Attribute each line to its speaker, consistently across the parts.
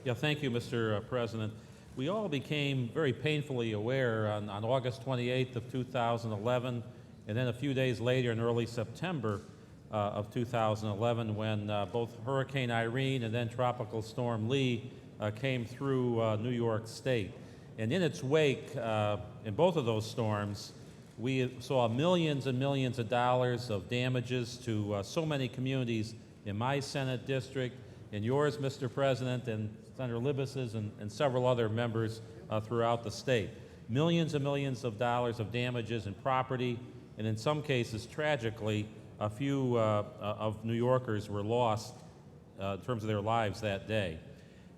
Speaker 1: Yeah, thank you, Mr. President. We all became very painfully aware on August 28th of 2011, and then a few days later in early September of 2011 when both Hurricane Irene and then Tropical Storm Lee came through New York State. And in its wake, in both of those storms, we saw millions and millions of dollars of damages to so many communities in my Senate district, in yours, Mr. President, and Senator Libis's and several other members throughout the state. Millions and millions of dollars of damages in property, and in some cases, tragically, a few of New Yorkers were lost in terms of their lives that day.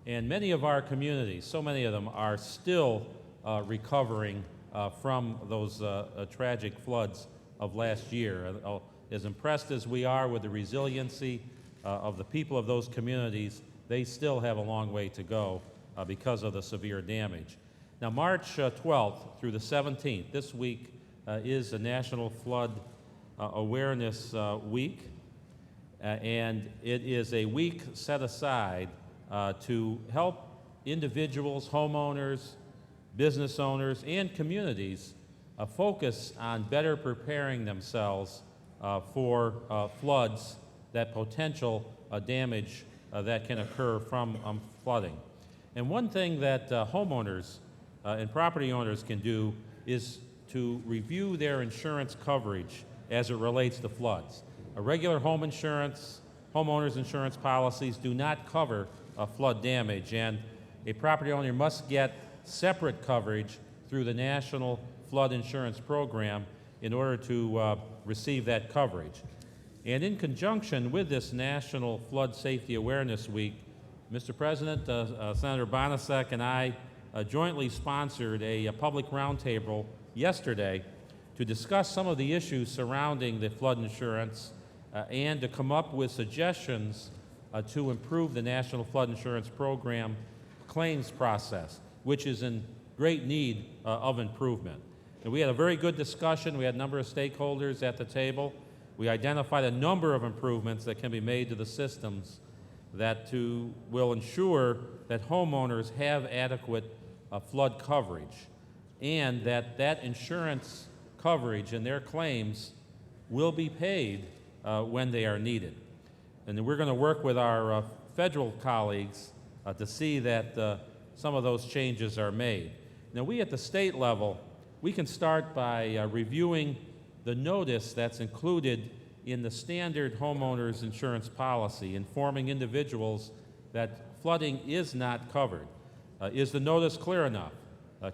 Speaker 1: And many of our communities, so many of them, are still recovering from those tragic floods of last year. As impressed as we are with the resiliency of the people of those communities, they still have a long way to go because of the severe damage. Now, March 12th through the 17th, this week, is a National Flood Awareness Week, and it is a week set aside to help individuals, homeowners, business owners, and communities focus on better preparing themselves for floods, that potential damage that can occur from flooding. And one thing that homeowners and property owners can do is to review their insurance coverage as it relates to floods. A regular home insurance, homeowners insurance policies do not cover flood damage, and a property owner must get separate coverage through the National Flood Insurance Program in order to receive that coverage. And in conjunction with this National Flood Safety Awareness Week, Mr. President, Senator Bonasek and I jointly sponsored a public roundtable yesterday to discuss some of the issues surrounding the flood insurance and to come up with suggestions to improve the National Flood Insurance Program claims process, which is in great need of improvement. And we had a very good discussion. We had a number of stakeholders at the table. We identified a number of improvements that can be made to the systems that will ensure that homeowners have adequate flood coverage, and that insurance coverage and their claims will be paid when they are needed. And we're going to work with our federal colleagues to see that some of those changes are made. Now, we at the state level, we can start by reviewing the notice that's included in the standard homeowners insurance policy, informing individuals that flooding is not covered. Is the notice clear enough?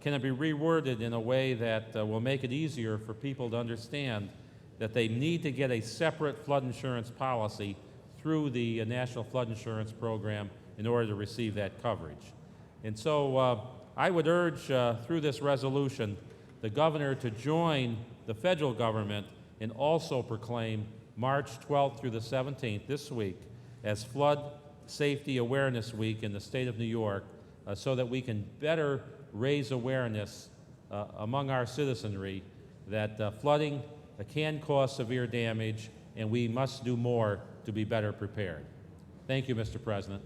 Speaker 1: Can it be reworded in a way that will make it easier for people to understand that they need to get a separate flood insurance policy through the National Flood Insurance Program in order to receive that coverage? And so I would urge through this resolution the governor to join the federal government and also proclaim March 12th through the 17th this week as Flood Safety Awareness Week in the state of New York so that we can better raise awareness among our citizenry that flooding can cause severe damage, and we must do more to be better prepared. Thank you, Mr. President.